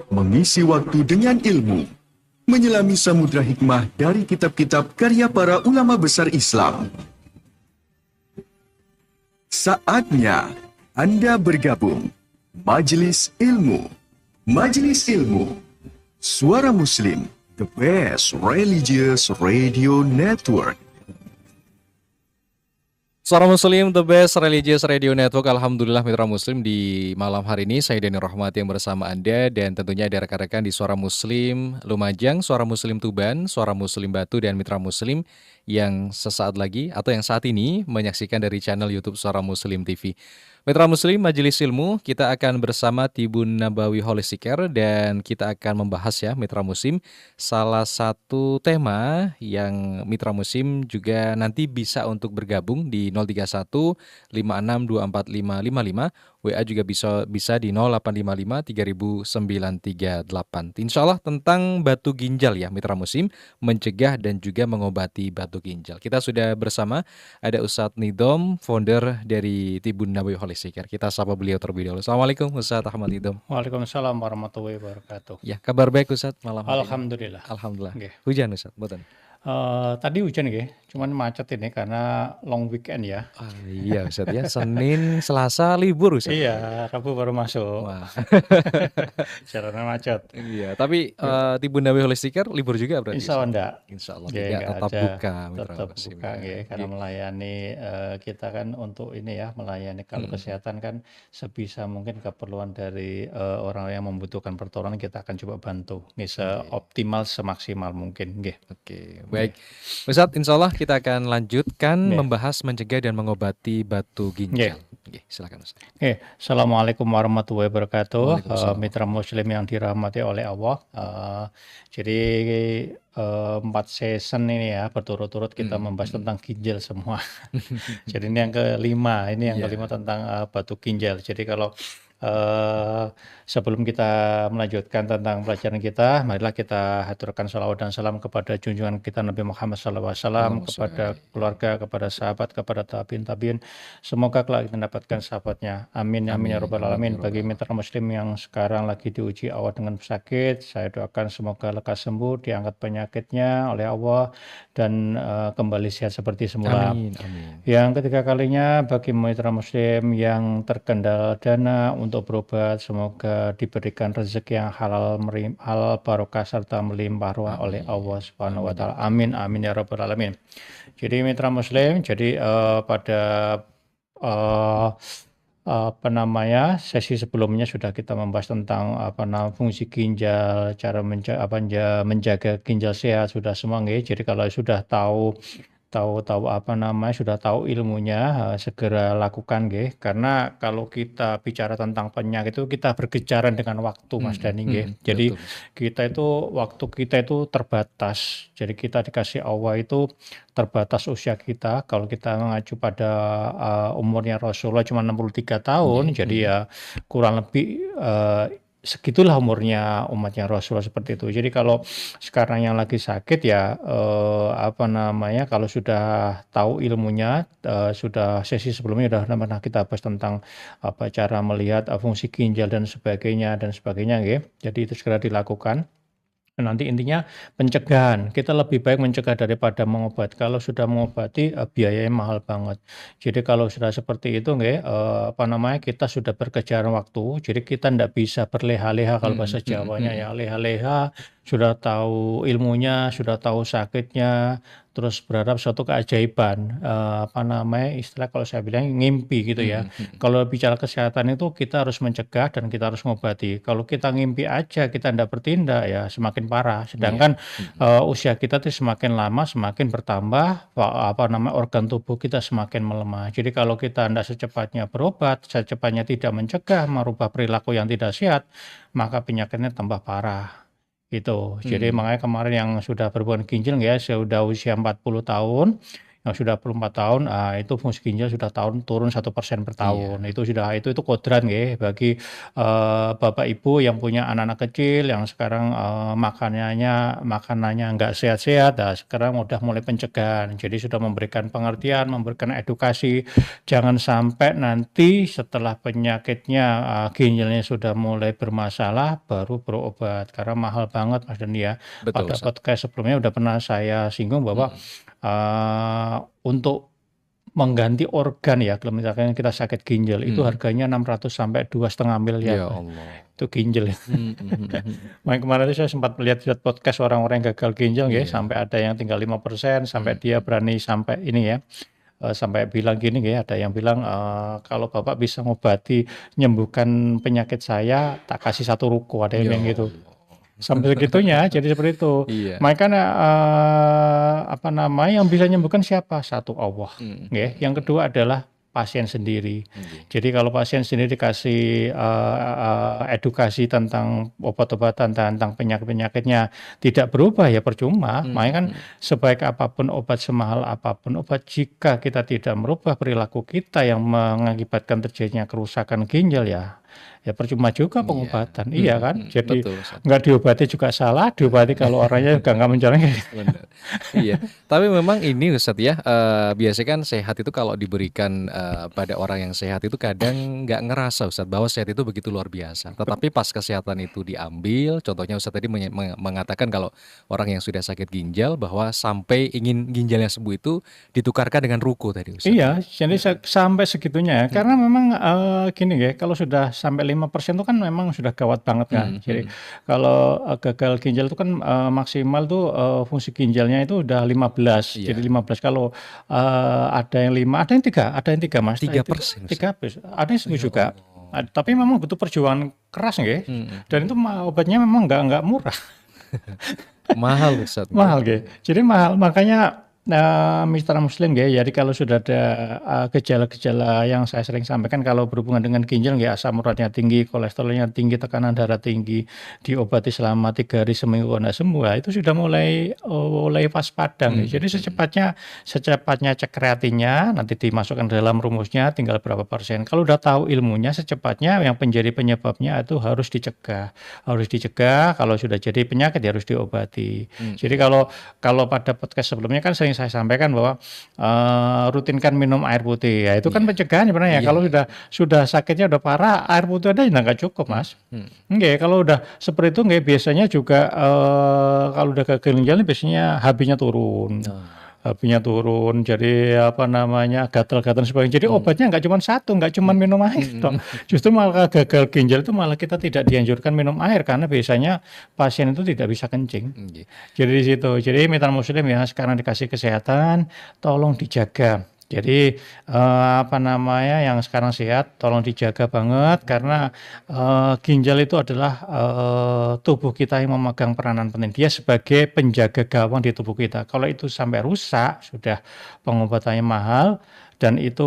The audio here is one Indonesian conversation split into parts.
Mengisi waktu dengan ilmu, menyelami samudra hikmah dari kitab-kitab karya para ulama besar Islam. Saatnya Anda bergabung. Majelis Ilmu. Majelis Ilmu. Suara Muslim, the best religious radio network. Suara Muslim, the best religious radio network. Alhamdulillah mitra Muslim, di malam hari ini saya Dani Rahmati yang bersama Anda, dan tentunya ada rekan-rekan di Suara Muslim Lumajang, Suara Muslim Tuban, Suara Muslim Batu, dan mitra Muslim yang sesaat lagi atau yang saat ini menyaksikan dari channel YouTube Suara Muslim TV. Mitra Muslim, Majelis Ilmu, kita akan bersama Tibun Nabawi Holistic Care, dan kita akan membahas ya Mitra Muslim salah satu tema yang Mitra Muslim juga nanti bisa untuk bergabung di 031 56245555, WA juga bisa di 0855 30938. Insya Allah tentang batu ginjal ya Mitra Muslim, mencegah dan juga mengobati batu ginjal. Kita sudah bersama, ada Ustadz Nidom, founder dari Tibun Nabawi Holistic Care. Kita sapa beliau terlebih dahulu. Assalamualaikum Ustadz Ahmad Nidom. Waalaikumsalam warahmatullahi wabarakatuh. Ya, kabar baik Ustadz malam hari ini? Alhamdulillah. Alhamdulillah. Nggih. Hujan Ustadz, mboten? Tadi hujan nggih, cuman macet ini karena long weekend ya. Iya Ustadz ya, Senin, Selasa libur Ustadz. Iya, Rabu baru masuk. Wah. Jalannya macet. Iya, tapi Tibun Nabawi Holistic Care libur juga berarti? Insya Allah enggak. Insya Allah Nggih, tidak, enggak tetap ada. buka Mitra Tetap Muslim. buka nggih, karena melayani kita kan untuk ini ya, melayani kalau kesehatan kan sebisa mungkin keperluan dari orang yang membutuhkan pertolongan kita akan coba bantu nggih seoptimal semaksimal mungkin nggih. Oke, baik. Ustadz, insya Allah kita akan lanjutkan Nggih. membahas mencegah dan mengobati batu ginjal. Oke, silakan Ustadz. Oke, Assalamualaikum warahmatullahi wabarakatuh. Waalaikumsalam. Mitra Muslim yang dirahmati oleh Allah. Jadi 4 season ini ya berturut-turut kita membahas tentang ginjal semua. Jadi ini yang kelima, kelima tentang batu ginjal. Jadi kalau sebelum kita melanjutkan tentang pelajaran kita, marilah kita haturkan salawat dan salam kepada junjungan kita Nabi Muhammad SAW, kepada keluarga, kepada sahabat, kepada tabiin. Semoga kelak kita mendapatkan sahabatnya. Amin, amin ya rabbal alamin. Bagi mitra Muslim yang sekarang lagi diuji Allah dengan sakit, saya doakan semoga lekas sembuh, diangkat penyakitnya oleh Allah, dan kembali sehat seperti semula. Amin, amin. Yang ketiga kalinya, bagi mitra Muslim yang terkendala dana untuk berobat, semoga diberikan rezeki yang halal barokah serta melimpah ruah oleh Allah Subhanahu wa taala. Amin, amin ya rabbal alamin. Jadi mitra Muslim, jadi pada sesi sebelumnya sudah kita membahas tentang fungsi ginjal, cara menjaga ginjal sehat, sudah semua nggih. Jadi kalau sudah tahu sudah tahu ilmunya, segera lakukan nggih. Karena kalau kita bicara tentang penyakit itu kita berkejaran dengan waktu Mas Dani nggih. Jadi waktu kita itu terbatas. Jadi kita dikasih Allah itu terbatas usia kita. Kalau kita mengacu pada umurnya Rasulullah cuma 63 tahun, jadi ya kurang lebih segitulah umurnya umatnya Rasulullah seperti itu. Jadi kalau sekarang yang lagi sakit ya kalau sudah tahu ilmunya, sudah sesi sebelumnya sudah pernah kita bahas tentang cara melihat fungsi ginjal dan sebagainya nggih. Jadi itu segera dilakukan. Nanti intinya pencegahan, kita lebih baik mencegah daripada mengobati. Kalau sudah mengobati biayanya mahal banget. Jadi kalau sudah seperti itu nggih, kita sudah berkejaran waktu, jadi kita ndak bisa berleha-leha kalau bahasa Jawanya ya, leha-leha, sudah tahu ilmunya, sudah tahu sakitnya, terus berharap suatu keajaiban, istilah kalau saya bilang ngimpi gitu ya. Kalau bicara kesehatan itu kita harus mencegah dan kita harus mengobati. Kalau kita ngimpi aja, kita ndak bertindak ya semakin parah. Sedangkan usia kita tuh semakin lama semakin bertambah organ tubuh kita semakin melemah. Jadi kalau kita ndak secepatnya berobat, secepatnya tidak mencegah, merubah perilaku yang tidak sehat, maka penyakitnya tambah parah. Gitu. Jadi makanya kemarin yang sudah berhubungan ginjal ya, sudah usia 40 tahun, yang sudah 24 tahun, itu fungsi ginjal sudah turun 1% per Iya, tahun. Itu kodrat nggih bagi, bapak ibu yang punya anak-anak kecil yang sekarang, makanannya nggak sehat-sehat, sekarang udah mulai pencegahan. Jadi sudah memberikan pengertian, memberikan edukasi, jangan sampai nanti setelah penyakitnya, ginjalnya sudah mulai bermasalah baru berobat, karena mahal banget Mas Dani ya. betul Pada Ustaz. podcast sebelumnya udah pernah saya singgung bahwa, Mhm. untuk mengganti organ ya, kalau misalkan kita sakit ginjal itu Mhm. harganya 600 sampai 2,5 miliar, Ya Mas. Allah. Itu ginjal ya. Mhm mhm mhm. Makanya kemarin itu saya sempat lihat podcast orang-orang yang gagal ginjal nggih, Iya. sampai ada yang tinggal 5% sampai Mhm dia mhm. berani sampai ini ya, sampai bilang gini nggih, ada yang bilang, "Kalau Bapak bisa ngobati, nyembuhkan penyakit saya, tak kasih 1 ruko," ada yang Ya bilang gitu. Allah. Sampai segitunya, jadi seperti itu. Iya. Makanya kan, apa namanya, yang bisa menyembuhkan siapa? Satu Allah, Mhm nggih. mhm Yang kedua adalah pasien sendiri. mhm. Nggih. Jadi kalau pasien sendiri dikasih, edukasi tentang obat-obatan, tentang penyakit-penyakitnya tidak berubah, ya percuma. Mhm Makanya kan mhm. sebaik apapun obat, semahal apapun obat, jika kita tidak merubah perilaku kita yang mengakibatkan terjadinya kerusakan ginjal, ya percuma juga Iya. pengobatan, iya Mhm kan? mhm. Jadi Betul Ustaz. nggak diobati juga salah, diobati kalau orangnya juga nggak menjalani. Bener. Iya, tapi memang ini Ustadz ya, biasanya kan sehat itu kalau diberikan, pada orang yang sehat itu kadang nggak ngerasa Ustadz bahwa sehat itu begitu luar biasa. Tetapi pas kesehatan itu diambil, contohnya Ustadz tadi mengatakan kalau orang yang sudah sakit ginjal bahwa sampai ingin ginjalnya sembuh itu ditukarkan dengan ruko tadi Ustadz ya? Iya, jadi Mhm sampai segitunya, karena mhm memang, gini ya, kalau sudah sampai 5% itu kan memang sudah gawat banget kan. mhm Jadi mhm. kalau, gagal ginjal itu kan, maksimal tuh, fungsi ginjalnya itu udah 15. Jadi Iya, 15 kalau, ada yang 5, ada yang 3 Mas, tiga itu persen Ustadz? 3 ada yang 10 Ya juga. Allah. Tapi memang butuh perjuangan keras nggih, Mhm dan itu mhm. obatnya memang nggak murah. Mahal Ustadz Mahal, berarti. nggih. Jadi mahal, makanya, mitra muslim nggih, jadi kalau sudah ada, gejala-gejala yang saya sering sampaikan kalau berhubungan dengan ginjal nggih, asam uratnya tinggi, kolesterolnya tinggi, tekanan darah tinggi, diobati selama 3 hari seminggu nggak sembuh, itu sudah mulai waspada nggih. Mhm Jadi mhm. secepatnya cek kreatinnya, nanti dimasukkan dalam rumusnya tinggal berapa persen. Kalau udah tahu ilmunya, secepatnya yang menjadi penyebabnya itu harus dicegah. Harus dicegah, kalau sudah jadi penyakit ya harus diobati. Jadi Mhm. kalau pada podcast sebelumnya kan sering saya sampaikan bahwa, rutinkan minum air putih, ya itu kan Iya. pencegahan sebenarnya ya, Iya kalau iya. sudah sakitnya udah parah, air putih aja udah nggak cukup Mhm Mas. mhm. Nggih, kalau udah seperti itu nggih, biasanya juga, kalau udah gagal ginjal biasanya HB-nya turun. Nah. HB-nya turun, jadi apa namanya, gatal-gatal dan sebagainya. Jadi Mhm obatnya nggak cuma satu, nggak cuma mhm minum air toh. mhm. Justru malah gagal ginjal itu malah kita tidak dianjurkan minum air, karena biasanya pasien itu tidak bisa kencing. Nggih. Jadi di situ. Jadi mitra muslim yang sekarang dikasih kesehatan, tolong dijaga. Jadi, apa namanya, yang sekarang sehat tolong dijaga banget karena, ginjal itu adalah, tubuh kita yang memegang peranan penting. Dia sebagai penjaga gawang di tubuh kita. Kalau itu sampai rusak, sudah pengobatannya mahal dan itu,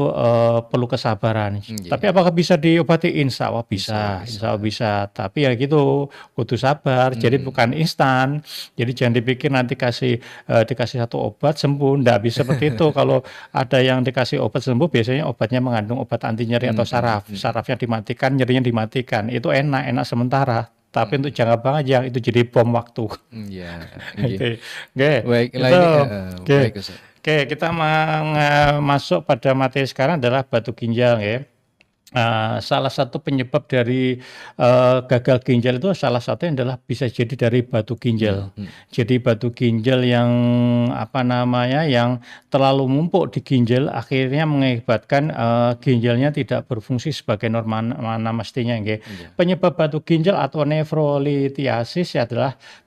perlu kesabaran. Tapi Nggih. apakah bisa diobati? Insya Allah Insya Allah bisa, bisa. insya Allah bisa. Tapi ya gitu, butuh sabar. Jadi Mhm. bukan instan. Jadi jangan dipikir nanti dikasih satu obat sembuh, ndak bisa seperti itu. Kalau ada yang dikasih obat sembuh, biasanya obatnya mengandung obat anti nyeri atau Mhm saraf. mhm. Sarafnya dimatikan, nyerinya dimatikan. Itu enak sementara. Tapi untuk Mhm. jangka panjang itu jadi bom waktu. Iya, nggih. Itu. Oke, Baiklah itu. ini Oke. baik Ustaz. Oke, kita masuk pada materi sekarang adalah batu ginjal ya. Salah satu penyebab dari, gagal ginjal itu salah satunya adalah bisa jadi dari batu ginjal. Mhm. Jadi batu ginjal yang, apa namanya, yang terlalu numpuk di ginjal akhirnya mengakibatkan, ginjalnya tidak berfungsi sebagai mana mestinya nggih. Iya. Penyebab batu ginjal atau nefrolitiasis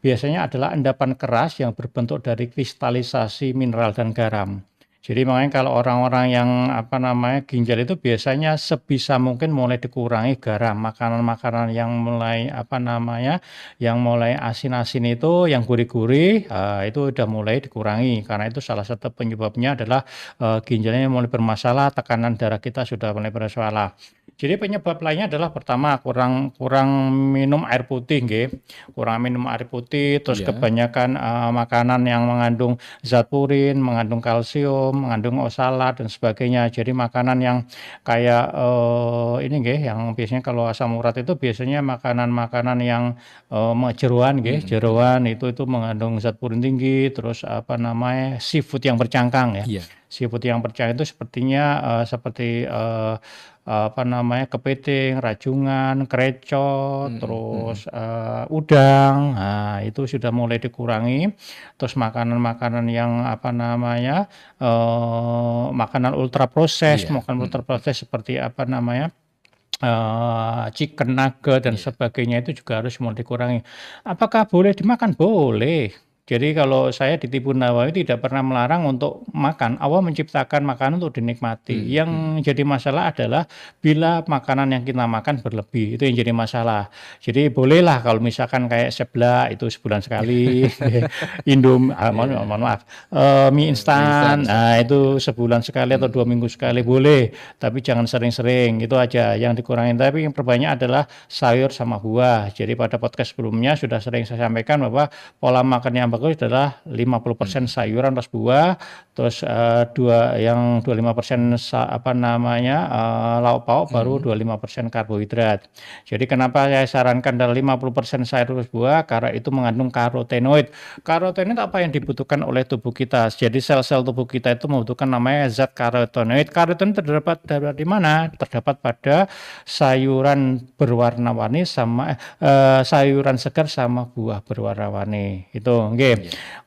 biasanya adalah endapan keras yang berbentuk dari kristalisasi mineral dan garam. Jadi makanya kalau orang-orang yang, apa namanya, ginjal itu biasanya sebisa mungkin mulai dikurangi garam, makanan-makanan yang mulai, apa namanya, yang mulai asin-asin itu, yang gurih-gurih, itu udah mulai dikurangi, karena itu salah satu penyebabnya adalah, ginjalnya mulai bermasalah, tekanan darah kita sudah mulai bermasalah. Jadi penyebab lainnya adalah pertama kurang kurang minum air putih nggih, kurang minum air putih, terus Iya. kebanyakan, makanan yang mengandung zat purin, mengandung kalsium, mengandung osalat dan sebagainya. Jadi makanan yang kayak ini nggih, yang biasanya kalau asam urat itu biasanya makanan-makanan yang jeroan nggih, jeroan itu mengandung zat purin tinggi, terus apa namanya, seafood yang bercangkang ya. Iya. Seafood yang bercangkang itu sepertinya seperti apa namanya, kepiting, rajungan, krecot, terus udang. Nah, itu sudah mulai dikurangi. Terus makanan-makanan yang apa namanya, makanan ultra proses, Iya. makanan ultra proses seperti apa namanya, chicken nugget dan sebagainya itu juga harus mulai dikurangi. Apakah boleh dimakan? Boleh. Jadi kalau saya di Tibu Nawawi tidak pernah melarang untuk makan. Allah menciptakan makanan untuk dinikmati. Yang jadi masalah adalah bila makanan yang kita makan berlebih, itu yang jadi masalah. Jadi bolehlah kalau misalkan kayak seblak itu sebulan sekali, mohon maaf, mie instan, nah itu sebulan sekali atau 2 minggu sekali boleh, tapi jangan sering-sering, itu aja yang dikurangin. Tapi yang terbanyak adalah sayur sama buah. Jadi pada podcast sebelumnya sudah sering saya sampaikan bahwa pola makan yang bagus adalah 50% sayuran plus buah, terus 25% apa namanya, lauk pauk, baru 25% karbohidrat. Jadi kenapa saya sarankan adalah 50% sayur plus buah, karena itu mengandung karotenoid. Karotenoid apa yang dibutuhkan oleh tubuh kita? Jadi sel-sel tubuh kita itu membutuhkan namanya zat karotenoid. Karotenoid terdapat di mana? Terdapat pada sayuran berwarna-warni sama sayuran segar sama buah berwarna-warni. Itu nggih.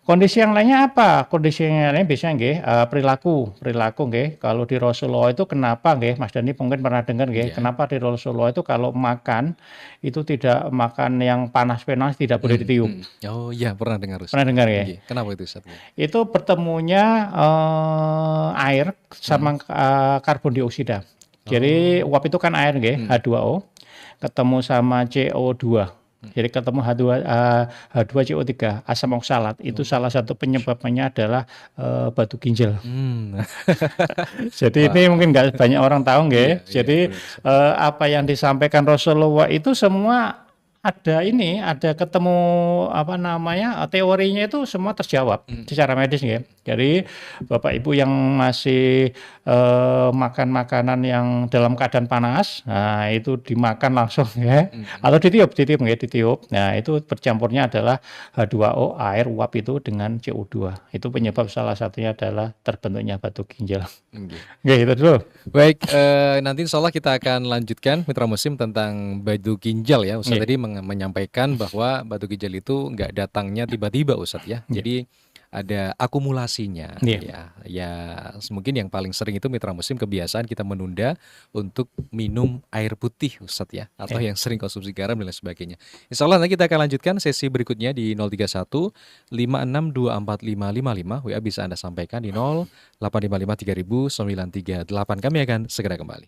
Kondisi yang lainnya apa? Kondisi yang lainnya biasanya nggih, perilaku nggih. Kalau di Rasulullah itu kenapa nggih, Mas Dani mungkin pernah dengar nggih, kenapa di Rasulullah itu kalau makan itu tidak makan yang panas-panas, tidak boleh ditiup. Oh iya, pernah dengar Ustaz. Pernah dengar ya? Iya. Kenapa itu Ustaz? Itu bertemunya air sama karbon dioksida. Jadi uap itu kan air nggih, H2O, ketemu sama CO2. Jadi ketemu H2CO3, asam oksalat. Itu salah satu penyebabnya adalah batu ginjal. Jadi ini mungkin nggak banyak orang tahu nggih. Jadi apa yang disampaikan Rasulullah itu semua ada ketemu apa namanya, teorinya itu semua terjawab secara medis nggih. Jadi Bapak Ibu yang masih makan makanan yang dalam keadaan panas, nah itu dimakan langsung ya, atau ditiup nggih, ditiup. Nah itu bercampurnya adalah H2O, air uap itu dengan CO2. Itu penyebab salah satunya adalah terbentuknya batu ginjal. Nggih, itu dulu. Baik, nanti insya Allah kita akan lanjutkan Mitra Muslim tentang batu ginjal ya. Ustaz tadi menyampaikan bahwa batu ginjal itu nggak datangnya tiba-tiba Ustaz ya. Jadi ada akumulasinya ya mungkin yang paling sering itu Mitra Muslim kebiasaan kita menunda untuk minum air putih Ustaz ya, atau yang sering konsumsi garam dan lain sebagainya. Insya Allah nanti kita akan lanjutkan sesi berikutnya di 031 5624555. WA bisa Anda sampaikan di 0855 3000 938. Kami akan segera kembali.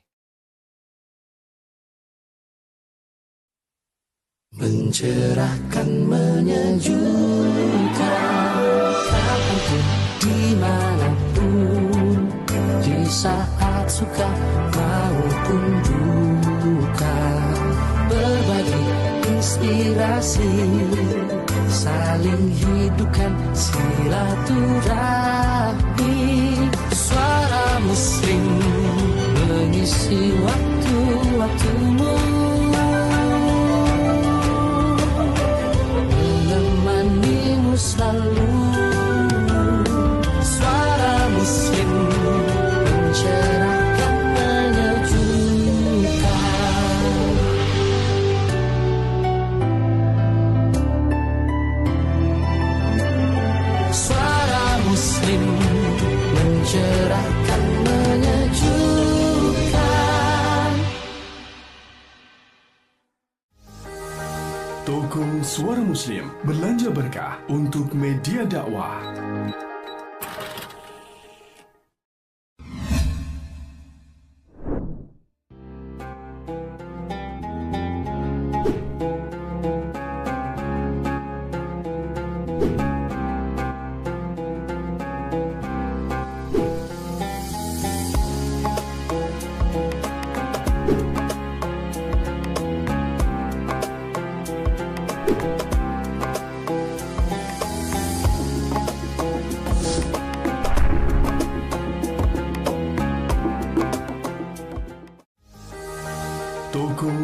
Mencerahkan, menyejukkan, kapanpun, dimanapun, di saat suka maupun duka, berbagi inspirasi, saling hidupkan silaturahmi. Suara Muslim mengisi waktu-waktumu, selalu. Suara Muslim mencerahkan, menyejukkan. Suara Muslim mencerahkan, menyejukkan. Toko Suara Muslim belanja berkah untuk media dakwah.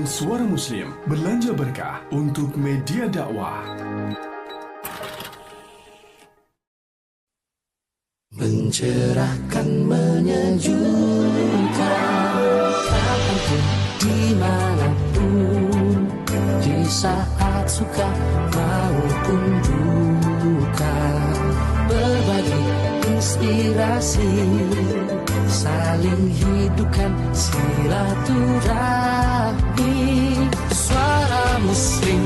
Ruang Suara Muslim, belanja berkah untuk media dakwah. Mencerahkan, menyejukkan, kapanpun, dimanapun, di saat suka maupun duka, berbagi inspirasi, saling hidupkan silaturahmi. Suara Muslim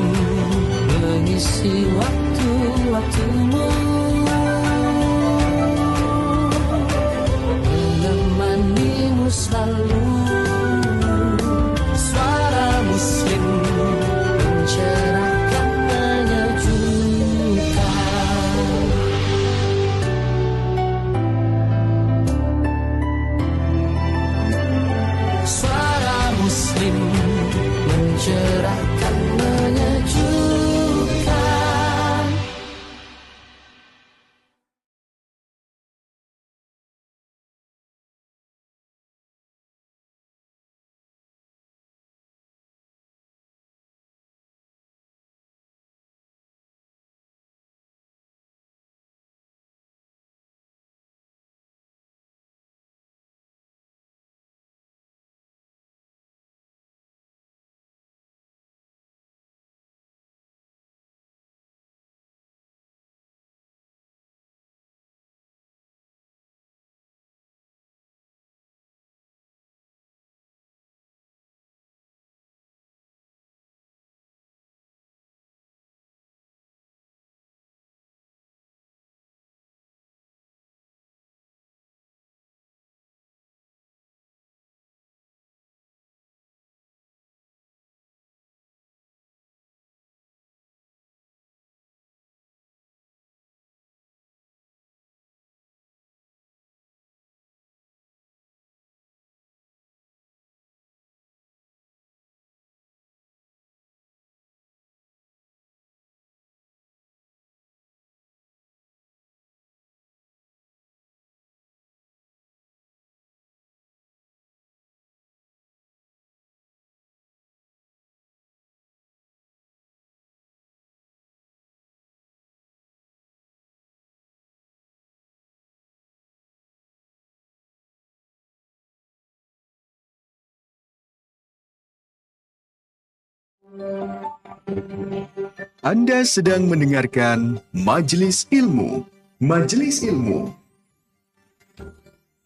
mengisi waktu-waktumu, menemanimu selalu. Suara Muslim mencerahkan, menyejukkan. Suara Muslim mencerahkan, menyejukkan. Anda sedang mendengarkan Majelis Ilmu. Majelis Ilmu.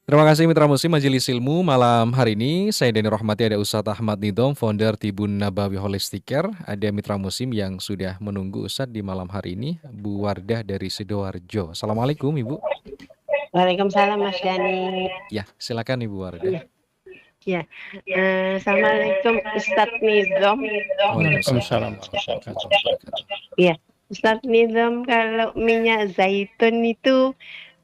Terima kasih Mitra Muslim Majelis Ilmu. Malam hari ini saya Deni Rahmati, ada Ustadz Ahmad Nidom, founder Tibun Nabawi Holistic Care. Ada Mitra Muslim yang sudah menunggu Ustadz di malam hari ini, Bu Wardah dari Sidoarjo. Assalamualaikum Ibu. Waalaikumsalam Mas Dani. Ya, silakan Ibu Wardah. Ya, Assalamualaikum Ustadz Nizam. Waalaikumsalam warahmatullahi wabarakatuh. Iya, Ustadz Nizam, kalau minyak zaitun itu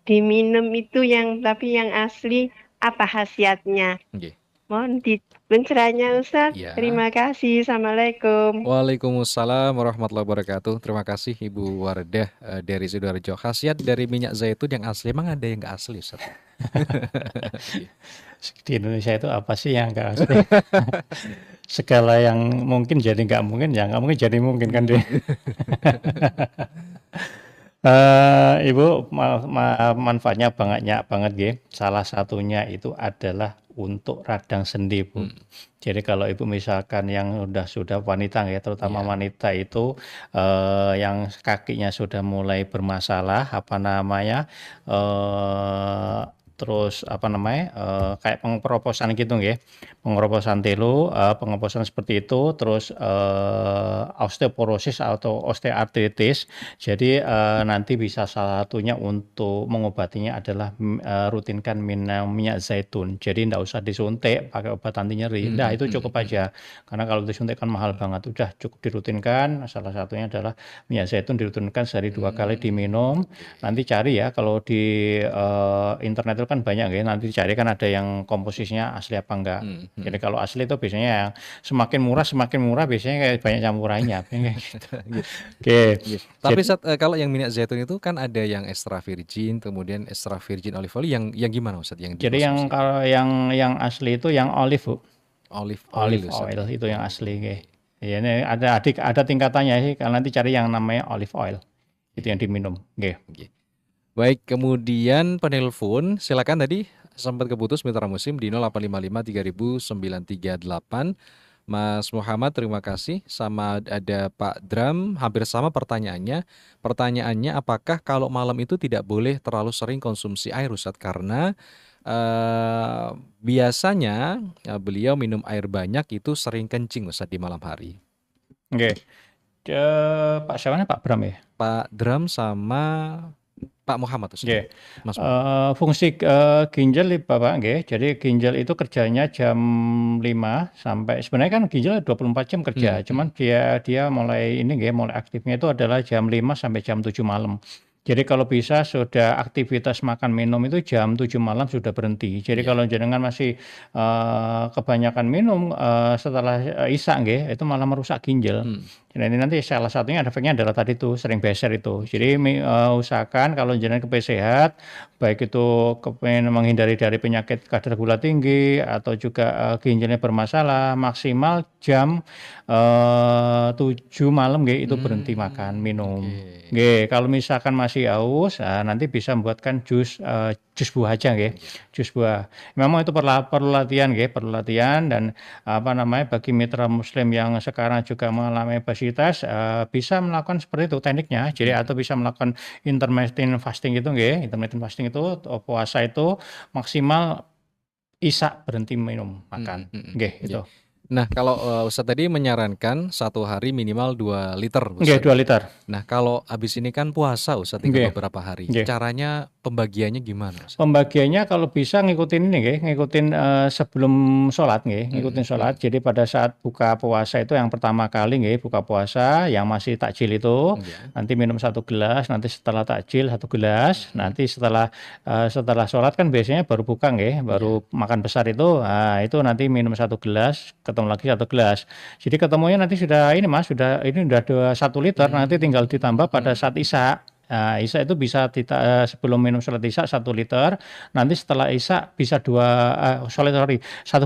diminum itu tapi yang asli, apa khasiatnya? Oke. Mohon pencerahannya Ustadz. Ya. Terima kasih. Assalamualaikum. Waalaikumsalam warahmatullahi wabarakatuh. Terima kasih Ibu Wardah dari Sidoarjo. Khasiat dari minyak zaitun yang asli, emang ada yang nggak asli Ustaz? Di Indonesia itu apa sih yang nggak asli? Segala yang mungkin jadi nggak mungkin, ya nggak mungkin jadi mungkin kan deh. Ibu, manfaatnya banyak banget ya. Salah satunya itu adalah untuk radang sendi, Bu. Jadi kalau Ibu misalkan yang sudah wanita ya, terutama wanita itu yang kakinya sudah mulai bermasalah, terus kayak pengeroposan gitu ya, pengeroposan telu, pengeroposan seperti itu, terus osteoporosis atau osteoartritis. Jadi nanti bisa salah satunya untuk mengobatinya adalah rutinkan minum minyak zaitun. Jadi tidak usah disuntik pakai obat anti nyeri, itu cukup aja. Karena kalau disuntik kan mahal banget, udah cukup dirutinkan. Salah satunya adalah minyak zaitun dirutinkan sehari 2 kali diminum. Nanti cari ya, kalau di internet itu kan banyak ya, nanti dicari kan ada yang komposisinya asli apa enggak. Jadi kalau asli itu biasanya yang semakin murah biasanya kayak banyak campurannya. Oke. Tapi kalau yang minyak zaitun itu kan ada yang extra virgin, kemudian extra virgin olive oil, yang gimana Ustaz? Jadi kalau yang asli itu yang olive, Bu. Olive oil Olive Ustaz. oil itu yang asli nggih. Ya ini ada tingkatannya sih, kalau nanti cari yang namanya olive oil. Itu yang diminum, nggih. Oke. Baik, kemudian penelpon silakan tadi sempat keputus Mitra Muslim di 0855 3000 938. Mas Muhammad terima kasih, sama ada Pak Dram hampir sama pertanyaannya. Pertanyaannya apakah kalau malam itu tidak boleh terlalu sering konsumsi air Ustadz karena biasanya beliau minum air banyak itu sering kencing Ustadz di malam hari. Nggih. Pak siapa namanya? Pak Bram ya? Pak Dram sama Pak Muhammad Ustadz. Nggih. Mas Muhammad. Fungsi ginjal Bapak nggih. Jadi ginjal itu kerjanya jam 5 sampai sebenarnya kan ginjal 24 jam kerja. Cuman dia mulai ini nggih, mulai aktifnya itu adalah jam 5 sampai jam 7 malam. Jadi kalau bisa sudah aktivitas makan minum itu jam 7 malam sudah berhenti. Jadi kalau jenengan masih kebanyakan minum setelah Isya nggih, itu malah merusak ginjal. Jadi nanti salah satunya efeknya adalah tadi itu sering beser itu. Jadi usahakan kalau jenengan kepengen sehat, baik itu kepengen menghindari dari penyakit kadar gula tinggi atau juga ginjalnya bermasalah, maksimal jam 7 malam nggih itu berhenti makan minum. Nggih, kalau misalkan masih haus, nanti bisa membuatkan jus buah aja nggih. Jus buah. Memang itu perlu latihan nggih, perlu latihan dan bagi mitra muslim yang sekarang juga mengalami obesitas bisa melakukan seperti itu tekniknya. Jadi atau bisa melakukan intermittent fasting itu nggih. Intermittent fasting itu puasa itu maksimal Isya berhenti minum makan. Nggih, itu. Nah, kalau Ustadz tadi menyarankan satu hari minimal 2 liter Nggih, 2 liter. Nah, kalau habis ini kan puasa Ustadz tinggal beberapa hari. Caranya pembagiannya gimana Ustadz? Pembagiannya kalau bisa ngikutin ini nggih, ngikutin sebelum sholat nggih, ngikutin sholat. Jadi pada saat buka puasa itu yang pertama kali nggih, buka puasa yang masih takjil itu nanti minum 1 gelas, nanti setelah takjil 1 gelas, nanti setelah sholat kan biasanya baru buka nggih, baru makan besar itu, itu nanti minum 1 gelas, ketemu lagi 1 gelas. Jadi ketemunya nanti sudah ini Mas, ini udah 1 liter, nanti tinggal ditambah pada saat Isya. Isya itu bisa sebelum minum sholat Isya 1 liter, nanti setelah Isya bisa 1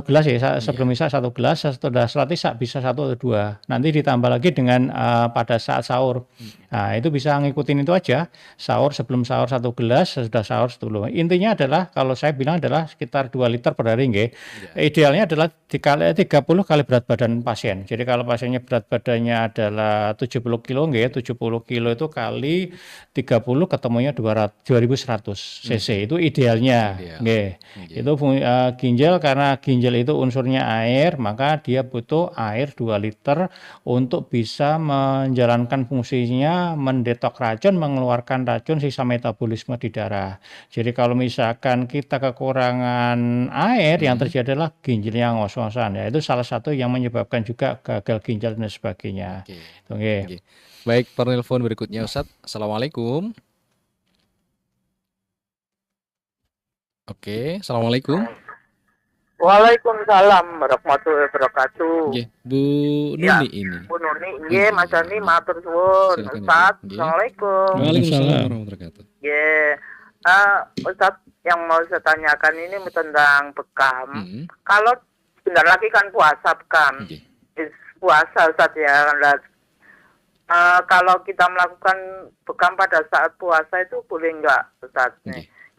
gelas ya, sebelum Isya 1 gelas, setelah sholat Isya bisa 1 atau 2, nanti ditambah lagi dengan pada saat sahur. Itu bisa ngikutin itu aja, sebelum sahur 1 gelas, sesudah sahur 10. Intinya adalah kalau saya bilang adalah sekitar 2 liter per hari nggih. Idealnya adalah 30 kali berat badan pasien. Jadi kalau pasiennya berat badannya adalah 70 kilo nggih, 70 kilo itu kali 30 ketemunya 2100 cc. Itu idealnya nggih. Itu ginjal, karena ginjal itu unsurnya air, maka dia butuh air 2 liter untuk bisa menjalankan fungsinya mendetok racun, mengeluarkan racun, sisa metabolisme di darah. Jadi kalau misalkan kita kekurangan air, yang terjadi adalah ginjal yang ngos-ngosan, ya itu salah satu yang menyebabkan juga gagal ginjal dan sebagainya. Oke. Baik, penelpon berikutnya Ustadz. Assalamualaikum. Oke, assalamualaikum. Waalaikumsalam warahmatullahi wabarakatuh. Bu Nuni ini. Bu Nuni, nggih Mas Dani matur suwun. Ustaz, assalamualaikum. Waalaikumsalam warahmatullahi wabarakatuh. Nggih. Ustaz, yang mau saya tanyakan ini tentang bekam. Kalau sebentar lagi kan puasa bekam. Puasa Ustaz ya. Kalau kita melakukan bekam pada saat puasa itu boleh enggak Ustaz?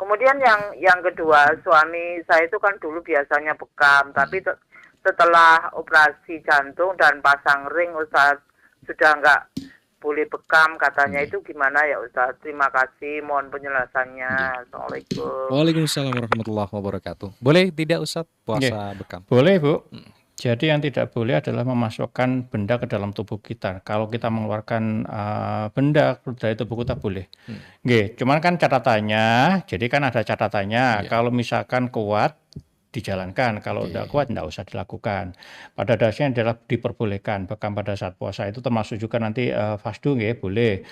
Kemudian yang kedua, suami saya itu kan dulu biasanya bekam, tapi setelah operasi jantung dan pasang ring Ustaz sudah enggak boleh bekam katanya. Itu gimana ya Ustaz? Terima kasih, mohon penjelasannya. Assalamualaikum. Waalaikumsalam warahmatullahi wabarakatuh. Boleh tidak Ustaz puasa bekam? Boleh Bu. Jadi yang tidak boleh adalah memasukkan benda ke dalam tubuh kita. Kalau kita mengeluarkan benda dari tubuh kita boleh. Cuman kan catatannya, jadi kan ada catatannya. Kalau misalkan kuat, dijalankan. Kalau tidak kuat, tidak usah dilakukan. Pada dasarnya adalah diperbolehkan bekam pada saat puasa itu, termasuk juga nanti fasdu boleh.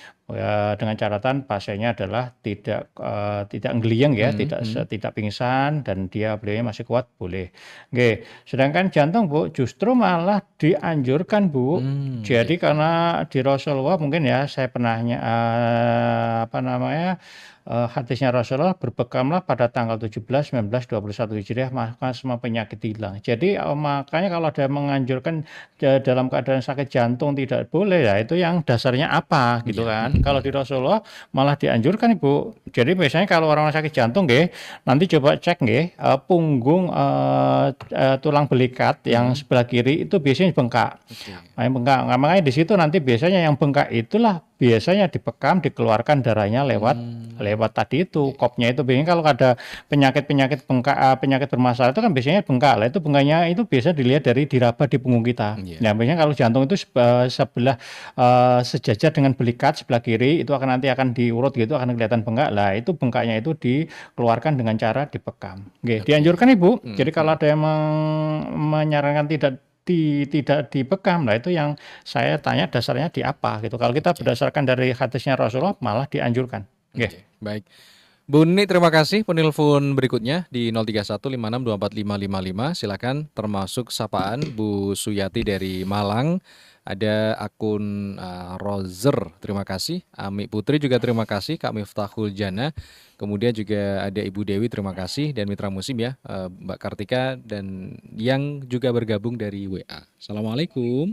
Dengan catatan pasiennya adalah tidak ngeliyeng ya, tidak pingsan dan dia beliaunya masih kuat, boleh. Sedangkan jantung Bu justru malah dianjurkan Bu. Jadi karena di Rasulullah mungkin ya saya pernah hadisnya Rasulullah, berbekamlah pada tanggal 17, 19, 21 Hijriah, maka semua penyakit hilang. Jadi makanya kalau ada yang menganjurkan dalam keadaan sakit jantung tidak boleh, ya itu yang dasarnya apa gitu Iya. kan. Kalau di Rasulullah malah dianjurkan Ibu. Jadi biasanya kalau orang sakit jantung nggih, nanti coba cek nggih, punggung tulang belikat yang sebelah kiri itu biasanya bengkak. Oke. Yang bengkak. Nah, makanya di situ nanti biasanya yang bengkak itulah biasanya dibekam, dikeluarkan darahnya lewat tadi itu kopnya itu. Biasanya kalau ada penyakit bengkak, penyakit bermasalah itu kan biasanya bengkak. Lah itu bengkaknya itu biasa dilihat dari diraba di punggung kita. Iya. Nah, biasanya kalau jantung itu sebelah sejajar dengan belikat sebelah kiri itu nanti akan diurut gitu, akan kelihatan bengkak. Lah itu bengkaknya itu dikeluarkan dengan cara dibekam. Oke, dianjurkan Ibu. Jadi kalau ada yang menyarankan tidak dibekam, lah itu yang saya tanya dasarnya di apa gitu. Kalau kita berdasarkan dari hadisnya Rasulullah malah dianjurkan. Oke. Oke, baik. Bu Nini, terima kasih. Penelpon berikutnya di 03156245555. Silakan, termasuk sapaan Bu Suyati dari Malang. Ada akun Rozer, terima kasih. Ami Putri juga terima kasih. Kak Miftahul Jana. Kemudian juga ada Ibu Dewi, terima kasih. Dan Mitra Musim ya, Mbak Kartika. Dan yang juga bergabung dari WA. Assalamualaikum.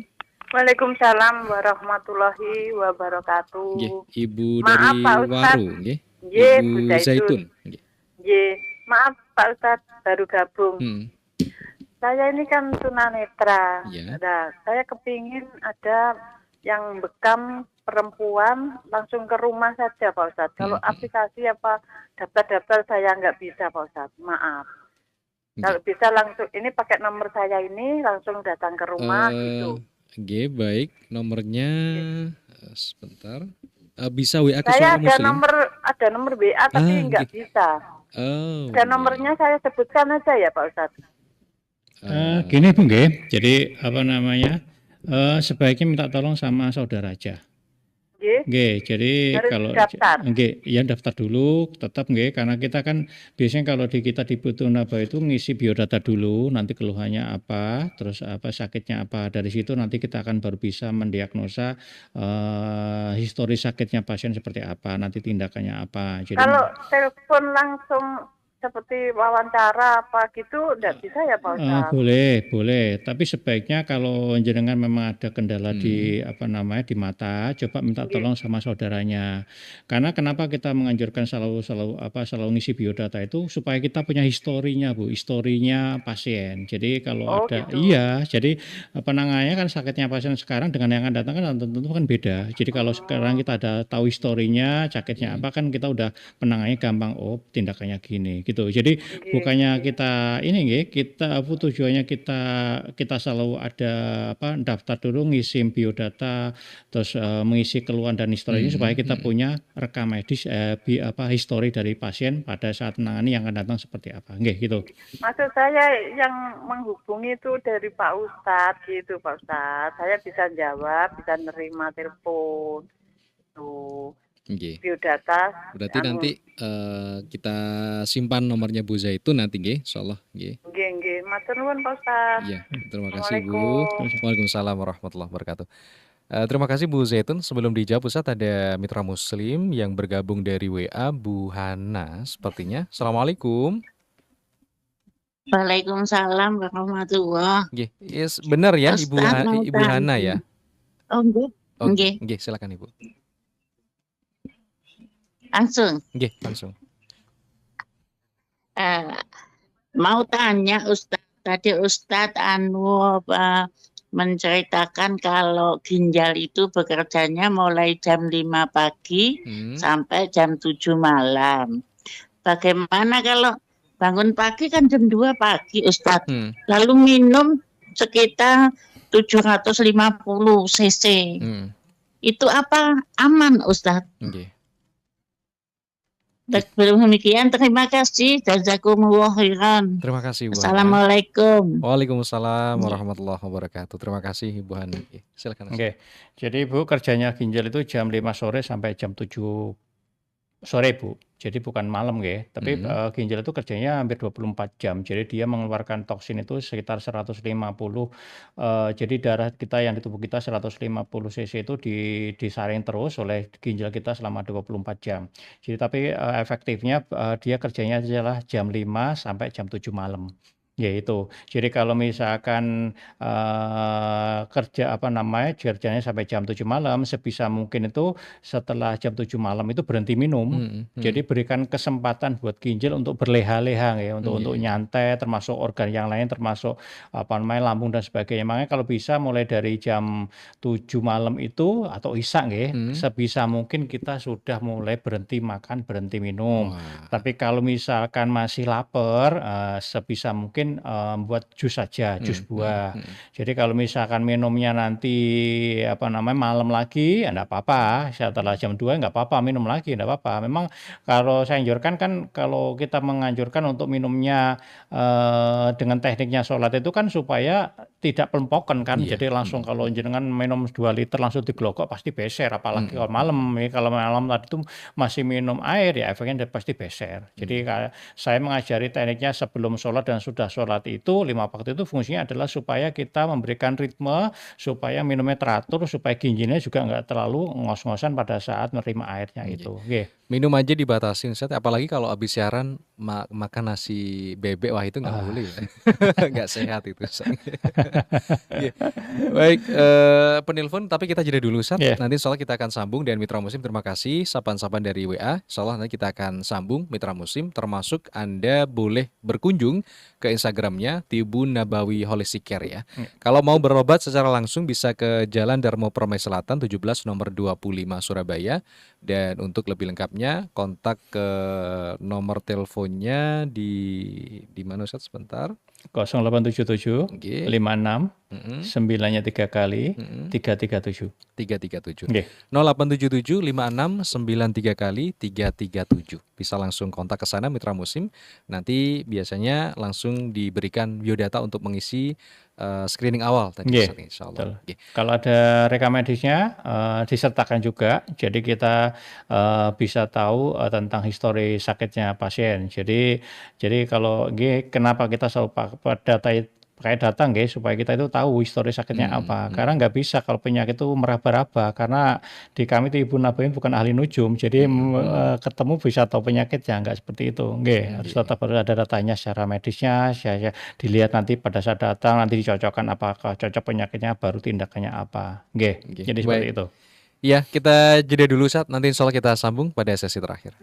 Waalaikumsalam warahmatullahi wabarakatuh. Nggih, Ibu Maaf, dari Pak Ustadz. Waru, nggih. Nggih, Ibu Bu Zaitun. Zaitun. Nggih. Ye, maaf Pak Ustadz baru gabung. Saya ini kan tunanetra. Iya. Nah, saya kepingin ada yang bekam perempuan langsung ke rumah saja Pak Ustadz. Kalau aplikasi apa daftar-daftar saya nggak bisa Pak Ustadz. Maaf. Kalau bisa langsung ini pakai nomor saya ini langsung datang ke rumah gitu. Oke, baik. Nomornya sebentar. Bisa WA ke Saya Suara Muslim. ada nomor WA tapi nggak bisa. Oh. Dan nomornya saya sebutkan aja ya Pak Ustadz. Gini Bu nggih. Jadi apa namanya? Sebaiknya minta tolong sama saudara aja. Nggih, jadi Harus kalau daftar. nggih, ya daftar dulu tetap nggih, karena kita kan biasanya kalau di kita di Butunaba itu ngisi biodata dulu, nanti keluhannya apa, terus apa sakitnya apa. Dari situ nanti kita akan baru bisa mendiagnosa histori sakitnya pasien seperti apa, nanti tindakannya apa. Jadi Kalau telepon langsung seperti wawancara apa gitu enggak bisa ya Pak Ustadz? boleh. Tapi sebaiknya kalau jenengan memang ada kendala di apa namanya di mata, coba minta tolong sama saudaranya. Karena kenapa kita menganjurkan selalu ngisi biodata itu supaya kita punya historinya Bu, historinya pasien. Jadi kalau ada gitu. iya, jadi penanganannya kan sakitnya pasien sekarang dengan yang akan datang kan tentu kan beda. Jadi kalau sekarang kita ada tahu historinya, sakitnya apa kan kita udah penanganannya gampang, oh tindakannya gini gitu. Jadi bukannya kita ini nggih, kita tujuannya kita selalu ada daftar dulu ngisi biodata terus mengisi keluhan dan historinya supaya kita punya rekam medis histori dari pasien pada saat menangani yang akan datang seperti apa. Nggih gitu. Maksud saya yang menghubungi itu dari Pak Ustadz gitu Pak Ustadz. Saya bisa jawab, bisa nerima telepon. Tuh. Biodata. Berarti nanti kita simpan nomornya Bu Zaitun nanti nggih, insyaallah nggih. Nggih. Matur nuwun Pak Ustadz. Iya, terima kasih Bu. Waalaikumsalam warahmatullahi wabarakatuh. Terima kasih Bu Zaitun. Sebelum dijawab Ustadz, ada Mitra Muslim yang bergabung dari WA, Bu Hana sepertinya. Assalamualaikum. Waalaikumsalam warahmatullahi. Nggih, yes, benar ya Ibu Hana ya? Oh nggih. Nggih, silakan Ibu. Langsung. Nggih, langsung. Mau tanya Ustadz, tadi Ustadz menceritakan kalau ginjal itu bekerjanya mulai jam 5 pagi sampai jam 7 malam. Bagaimana kalau bangun pagi kan jam 2 pagi Ustadz, lalu minum sekitar 750 cc. Itu apa aman Ustadz? Okay. Sebelum demikian terima kasih, jazakumullah khairan. Terima kasih Bu. Assalamualaikum. Waalaikumsalam warahmatullahi wabarakatuh. Terima kasih Ibu Hana. Silakan. Oke. Jadi Bu kerjanya ginjal itu jam 5 sore sampai jam 7 Sore Bu, jadi bukan malam nggih, tapi ginjal itu kerjanya hampir 24 jam. Jadi dia mengeluarkan toksin itu sekitar 150, jadi darah kita yang di tubuh kita 150 cc itu disaring terus oleh ginjal kita selama 24 jam. Jadi tapi efektifnya dia kerjanya adalah jam 5 sampai jam 7 malam. Ya itu. Jadi kalau misalkan kerjanya sampai jam 7 malam, sebisa mungkin itu setelah jam 7 malam itu berhenti minum. Jadi berikan kesempatan buat ginjal untuk berleha-leha ya, untuk nyantai, termasuk organ yang lain, termasuk lambung dan sebagainya. Makanya kalau bisa mulai dari jam 7 malam itu atau isya sebisa mungkin kita sudah mulai berhenti makan, berhenti minum. Tapi kalau misalkan masih lapar, sebisa mungkin buat jus saja, jus buah. Jadi kalau misalkan minumnya nanti malam lagi, ya enggak apa-apa. Setelah jam 2 enggak apa-apa minum lagi, enggak apa-apa. Memang kalau saya anjurkan kan, kalau kita menganjurkan untuk minumnya dengan tekniknya sholat itu kan supaya tidak pelempokan kan. Jadi langsung kalau jenengan minum 2 liter langsung diglokok pasti beser, apalagi kalau malam. Kalau malam tadi itu masih minum air ya efeknya pasti beser. Jadi saya mengajari tekniknya sebelum sholat dan sudah sholat itu 5 waktu itu fungsinya adalah supaya kita memberikan ritme supaya minumnya teratur, supaya ginjalnya juga nggak terlalu ngos-ngosan pada saat menerima airnya itu. Minum aja dibatasin, Ustaz. Apalagi kalau habis siaran makan nasi bebek, wah itu nggak boleh, nggak sehat itu. Baik, penelpon tapi kita jeda dulu, Ustaz. Nanti soalnya kita akan sambung, dan Mitra Muslim terima kasih sapan-sapan dari WA. Insyaallah nanti kita akan sambung Mitra Muslim, termasuk Anda boleh berkunjung ke Instagramnya Tibun Nabawi Holistic Care ya. Kalau mau berobat secara langsung bisa ke Jalan Darmo Permai Selatan 17 nomor 25 Surabaya, dan untuk lebih lengkapnya kontak ke nomor teleponnya di mana Ustaz, sebentar? 0877 56 9-nya 3 kali 337. 337. 0877 56 93 kali 337. Bisa langsung kontak ke sana Mitra Muslim. Nanti biasanya langsung diberikan biodata untuk mengisi screening awal tadi, insyaallah. Kalau ada rekam medisnya disertakan juga, jadi kita bisa tahu tentang histori sakitnya pasien. Jadi kalau kenapa kita selalu pakai data supaya kita itu tahu histori sakitnya apa. Karena nggak bisa kalau penyakit itu meraba-raba, karena di kami itu Ibu Nabawi bukan ahli nujum, jadi ketemu bisa tahu penyakitnya, nggak seperti itu. Harus tetap ada datanya secara medisnya, dilihat nanti pada saat datang, nanti dicocokkan apakah cocok penyakitnya, baru tindakannya apa. Jadi seperti itu. Iya, kita jeda dulu saat nanti insya Allah kita sambung pada sesi terakhir.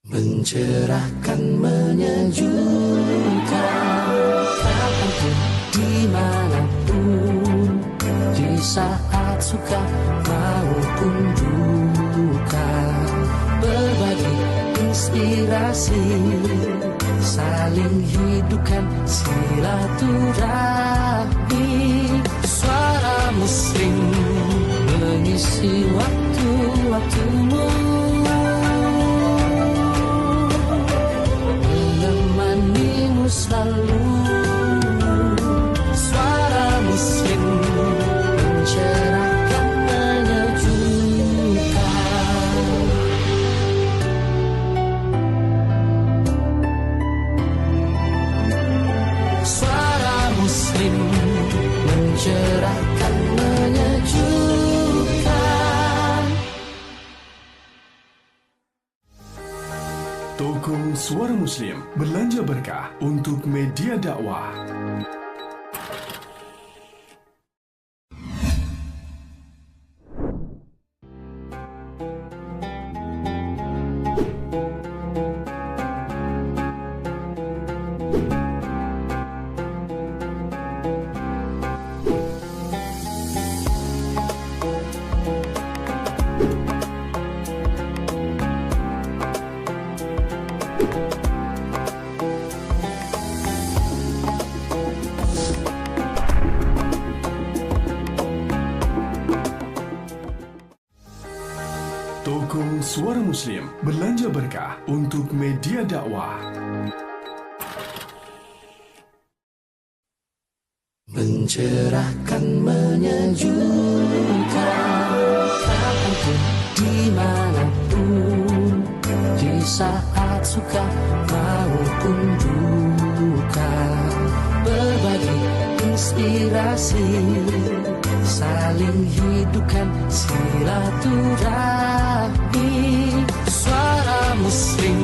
Mencerahkan, menyejukkan, kapanpun, dimanapun, di saat suka maupun duka, berbagi inspirasi, saling hidupkan silaturahmi. Suara Muslim mengisi waktu-waktumu, selalu. Suara Muslim mencerahkan, menyejukkan. Suara Muslim mencerahkan, menyejukkan. Toko Suara Muslim belanja berkah untuk media dakwah. Toko Suara Muslim belanja berkah untuk media dakwah. mencerahkan, menyejukkan. Kapanpun, dimanapun, di saat suka maupun duka, berbagi inspirasi, saling hidupkan silaturahmi. Suara Muslim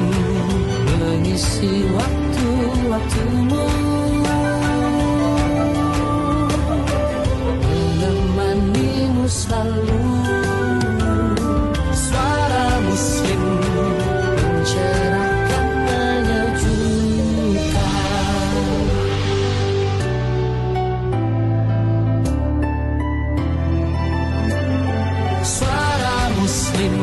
mengisi waktu-waktumu, menemanimu selalu. Suara Muslim mencerahkan, menyejukkan. Suara Muslim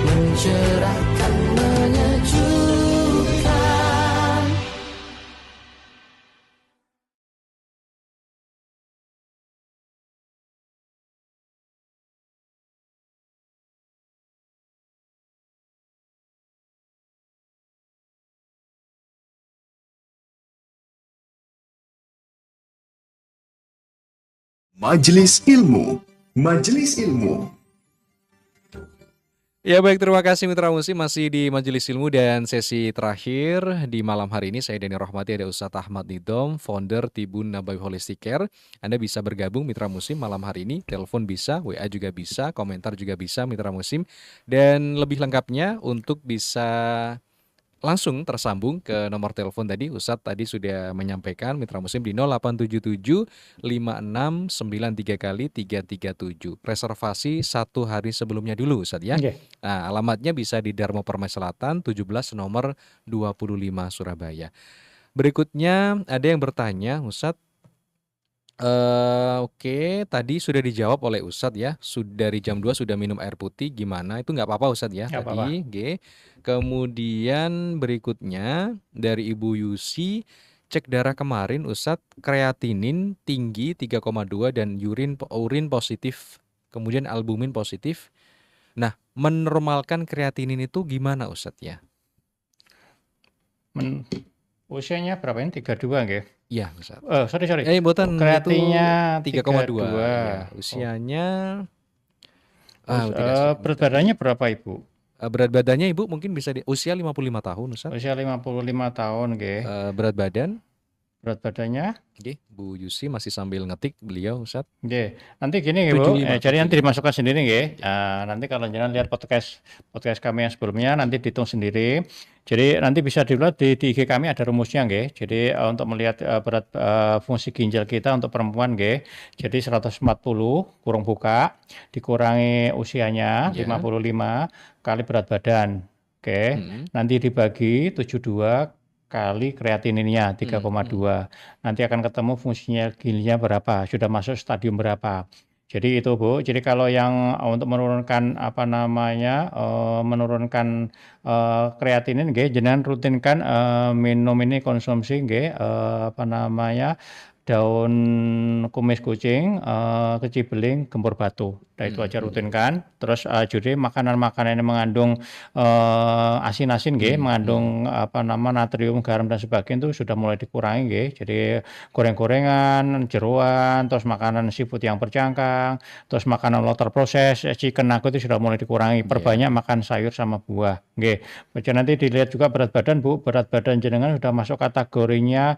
mencerahkan, menyejukkan. Majelis Ilmu. Majelis Ilmu. Ya baik, terima kasih Mitra Muslim, masih di Majelis Ilmu dan sesi terakhir di malam hari ini. Saya Dani Rohmati, ada Ustadz Ahmad Nidom, founder Tibun Nabawi Holistic Care. Anda bisa bergabung Mitra Muslim malam hari ini, telepon bisa, WA juga bisa, komentar juga bisa Mitra Muslim. Dan lebih lengkapnya untuk bisa langsung tersambung ke nomor telepon tadi, Ustadz tadi sudah menyampaikan Mitra Muslim di 0877 5693 kali 337. Reservasi 1 hari sebelumnya dulu Ustadz ya. Oke. Nah, alamatnya bisa di Darmo Permai Selatan 17 nomor 25 Surabaya. Berikutnya ada yang bertanya, Ustadz, oke, tadi sudah dijawab oleh Ustadz ya. Dari jam 2 sudah minum air putih, gimana? Itu nggak apa-apa Ustadz ya Nggak tadi. Oke. Kemudian berikutnya dari Ibu Yusi, cek darah kemarin Ustadz, kreatinin tinggi 3,2 dan urin positif, kemudian albumin positif. Nah, menormalkan kreatinin itu gimana Ustadz ya? Usianya berapa ini? 32 nggih? Iya Ustadz. Sorry. Boten Kreatinnya itu 3,2. 32. Ya, usianya Berat badannya berapa Ibu? berat badannya Ibu mungkin bisa di usia 55 tahun Ustadz. Usia 55 tahun nggih. Berat badan? Berat badannya? Oke, Bu Yusi masih sambil ngetik beliau Ustadz. Nggih. Nanti gini nggih Bu, 75. jadi nanti dimasukkan sendiri nggih. Nanti kalau jenengan lihat podcast kami yang sebelumnya nanti dihitung sendiri. Jadi nanti bisa dilihat di IG kami ada rumusnya nggih. Jadi untuk melihat berat fungsi ginjal kita untuk perempuan nggih. Jadi 140 kurung buka dikurangi usianya 55 kali berat badan. Oke. Nanti dibagi 72 kali kreatininnya 3,2. Nanti akan ketemu fungsinya ginjalnya berapa, sudah masuk stadium berapa. Jadi itu Bu. Jadi kalau yang untuk menurunkan menurunkan kreatinin nggih, jenengan rutinkan minum ini konsumsi nggih daun kumis kucing, kecibeling, gempur batu. Nah itu aja rutinkan. Terus jadi makanan-makanan yang mengandung asin-asin nggih, mengandung natrium, garam dan sebagainya itu sudah mulai dikurangi nggih. Jadi goreng-gorengan, jeroan, terus makanan seafood yang bercangkang, terus makanan low terproses, chicken nugget itu sudah mulai dikurangi. Perbanyak makan sayur sama buah nggih. Baca nanti dilihat juga berat badan Bu. Berat badan jenengan sudah masuk kategorinya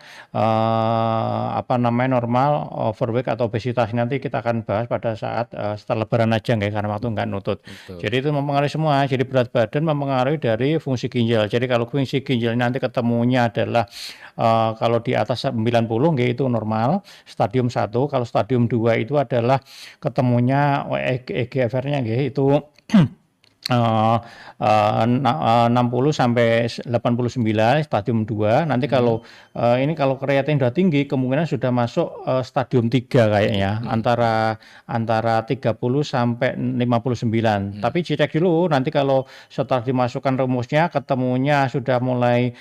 normal, overweight atau obesitas. Nanti kita akan bahas pada saat setelah lebaran aja nggih, karena waktu nggak nutut. Betul. Jadi itu mempengaruhi semua. Jadi berat badan mempengaruhi dari fungsi ginjal. Jadi kalau fungsi ginjal nanti ketemunya adalah kalau di atas 90 nggih itu normal, stadium 1. Kalau stadium 2 itu adalah ketemunya EGFR-nya nggih itu 60 sampai 89 stadium 2. Nanti kalau ini kalau kreatin sudah tinggi kemungkinan sudah masuk stadium 3 kayaknya, antara 30 sampai 59. Tapi cek dulu nanti kalau setelah dimasukkan rumusnya ketemunya sudah mulai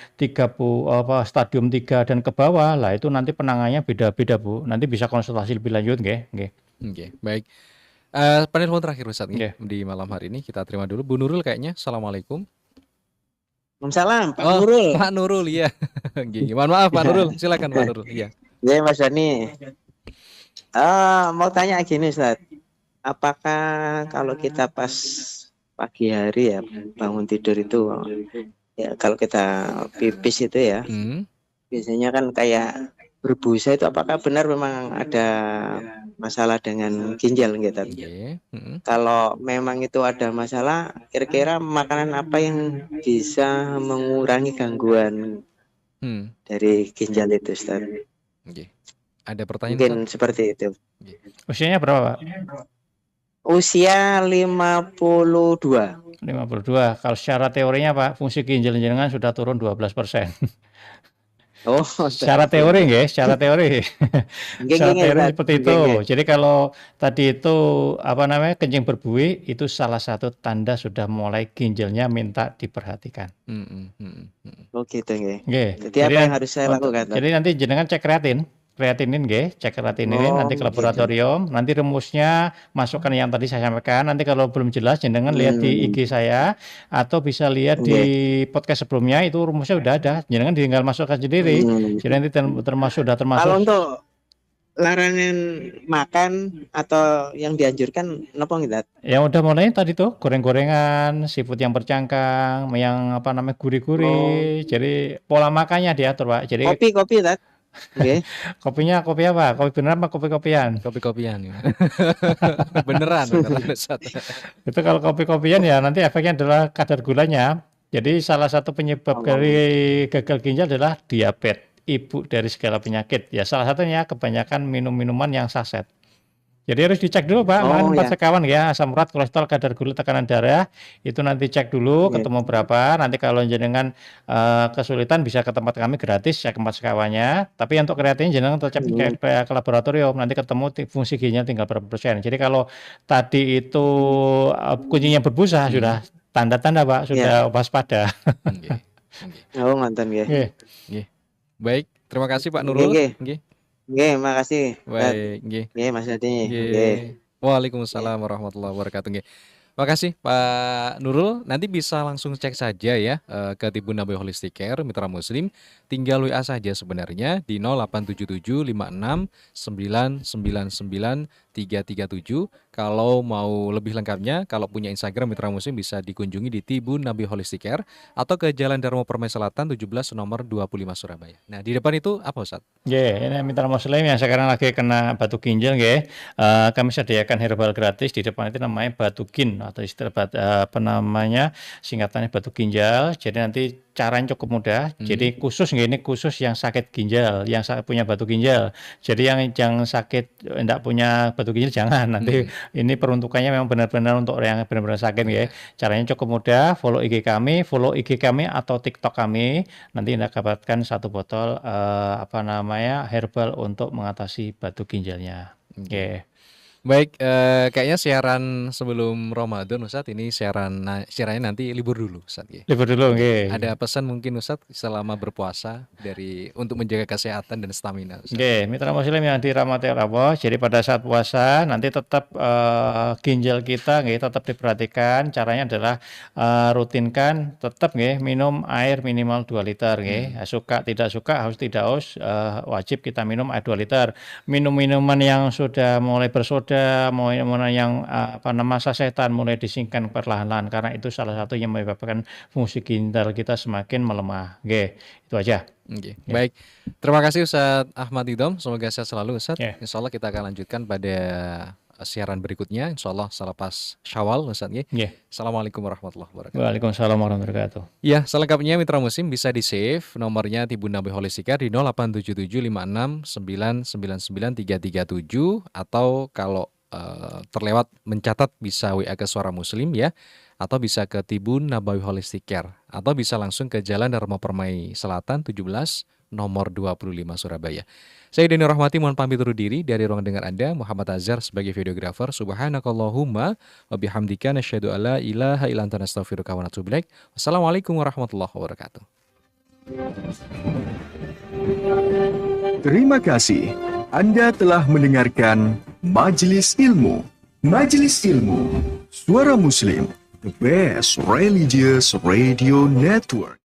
stadium 3 dan ke bawah lah, itu nanti penanganannya beda-beda Bu. Nanti bisa konsultasi lebih lanjut nggih. Oke, baik. Penelpon terakhir Ustadz di malam hari ini kita terima dulu. Bu Nurul kayaknya. Assalamualaikum. Waalaikumsalam Pak Nurul. Pak Nurul ya. Mohon maaf Pak Nurul. Silakan Pak Nurul. Iya. Ya Mas Dani. Mau tanya gini Ustaz, apakah kalau kita pas pagi hari ya bangun tidur itu, ya kalau kita pipis itu ya, biasanya kan kayak berbusa itu, apakah benar memang ada masalah dengan ginjal gitu? Kalau memang itu ada masalah, kira-kira makanan apa yang bisa mengurangi gangguan dari ginjal itu, Ustaz? Ada pertanyaan? Mungkin seperti itu. Usianya berapa, Pak? Usia 52. 52. Kalau secara teorinya Pak, fungsi ginjal jenengan sudah turun 12%. Oh, secara teori nggih, secara teori. Secara teori seperti itu. Jadi kalau tadi itu apa namanya kencing berbuih, itu salah satu tanda sudah mulai ginjalnya minta diperhatikan. Oh gitu nggih. Jadi apa yang harus saya lakukan? Jadi nanti jenengan cek kreatinin nggih, cek kreatinin nanti ke laboratorium, nanti rumusnya masukkan yang tadi saya sampaikan. Nanti kalau belum jelas jenengan lihat di IG saya atau bisa lihat di podcast sebelumnya, itu rumusnya udah ada. Jenengan tinggal masukkan sendiri. Jadi nanti termasuk. Kalau untuk larangan makan atau yang dianjurkan napa nggih? Yang udah mulai tadi tuh goreng-gorengan, seafood yang bercangkang, yang apa namanya gurih-gurih. Jadi pola makannya diatur, Pak. Jadi kopi Tat. Okay. Kopinya kopi apa? Kopi beneran apa kopi-kopian? Kopi-kopian. beneran. Itu kalau kopi-kopian ya nanti efeknya adalah kadar gulanya. Jadi salah satu penyebab dari gagal ginjal adalah diabetes, ibu dari segala penyakit. Ya salah satunya kebanyakan minum minuman yang saset. Jadi harus dicek dulu Pak, sekawan ya, asam urat, kolesterol, kadar gula, tekanan darah, itu nanti cek dulu ketemu berapa. Nanti kalau jenengan kesulitan bisa ke tempat kami gratis cek empat sekawannya. Tapi untuk kreatin jenengan tetap cek ke laboratorium, nanti ketemu fungsi ginjalnya tinggal berapa persen. Jadi kalau tadi itu kuncinya berbusa sudah tanda-tanda Pak, sudah waspada. Oh mantan ya. Baik, terima kasih Pak Nurul. Nggih, makasih. Baik, nggih. Nggih, Mas Adi. Nggih. Waalaikumsalam warahmatullahi wabarakatuh. Nggih. Makasih Pak Nurul. Nanti bisa langsung cek saja ya ke Tibun Nabawi Holistic Care Mitra Muslim. Tinggal WA saja sebenarnya di 087756999337. Kalau mau lebih lengkapnya, kalau punya Instagram Mitra Muslim bisa dikunjungi di Tibun Nabawi Holistic Care atau ke Jalan Darmo Permai Selatan 17 nomor 25 Surabaya. Nah, di depan itu apa Ustaz? Ini Mitra Muslim yang sekarang lagi kena batu ginjal kami sediakan herbal gratis di depan itu namanya Batugin atau istilah apa namanya singkatannya batu ginjal. Jadi nanti caranya cukup mudah. Jadi ini khusus yang sakit ginjal, yang punya batu ginjal. Jadi yang sakit enggak punya batu ginjal jangan. Nanti ini peruntukannya memang benar-benar untuk yang benar-benar sakit ya. Caranya cukup mudah. Follow IG kami atau TikTok kami. Nanti Anda dapatkan satu botol herbal untuk mengatasi batu ginjalnya. Baik, kayaknya siaran sebelum Ramadan Ustadz, ini siarannya nanti libur dulu Ustadz. Libur dulu, Ada pesan mungkin Ustadz selama berpuasa untuk menjaga kesehatan dan stamina Ustadz? Mitra Muslim yang dirahmati Allah, jadi pada saat puasa nanti tetap ginjal kita tetap diperhatikan. Caranya adalah rutinkan tetap minum air minimal 2 liter Suka tidak suka, haus tidak haus, wajib kita minum air 2 liter. Minum minuman yang sudah mulai bersoda, mulai yang masa setan mulai disingkirkan perlahan-lahan, karena itu salah satu yang menyebabkan fungsi ginjal kita semakin melemah. Itu aja. Baik, terima kasih Ustadz Ahmad Idham, semoga sehat selalu Ustadz. Insya Allah kita akan lanjutkan pada siaran berikutnya, insya Allah selepas Syawal Ustadz. Assalamualaikum warahmatullahi wabarakatuh. Waalaikumsalam warahmatullahi wabarakatuh. Ya, selengkapnya Mitra Muslim bisa di save nomornya Tibun Nabawi Holistic Care di 087756999337, atau kalau terlewat mencatat bisa WA ke Suara Muslim ya, atau bisa ke Tibun Nabawi Holistic Care, atau bisa langsung ke Jalan Darmo Permai Selatan 17 nomor 25 Surabaya. Saya Deni Rahmati mohon pamit undur diri dari ruang dengar Anda. Muhammad Azhar sebagai videografer. Subhanakallahumma wa bihamdika nasyhadu alla ilaha illa anta nastaghfiruka wa natubu ilaik. Wassalamualaikum warahmatullahi wabarakatuh. Terima kasih. Anda telah mendengarkan Majelis Ilmu. Majelis Ilmu, Suara Muslim, the best religious radio network.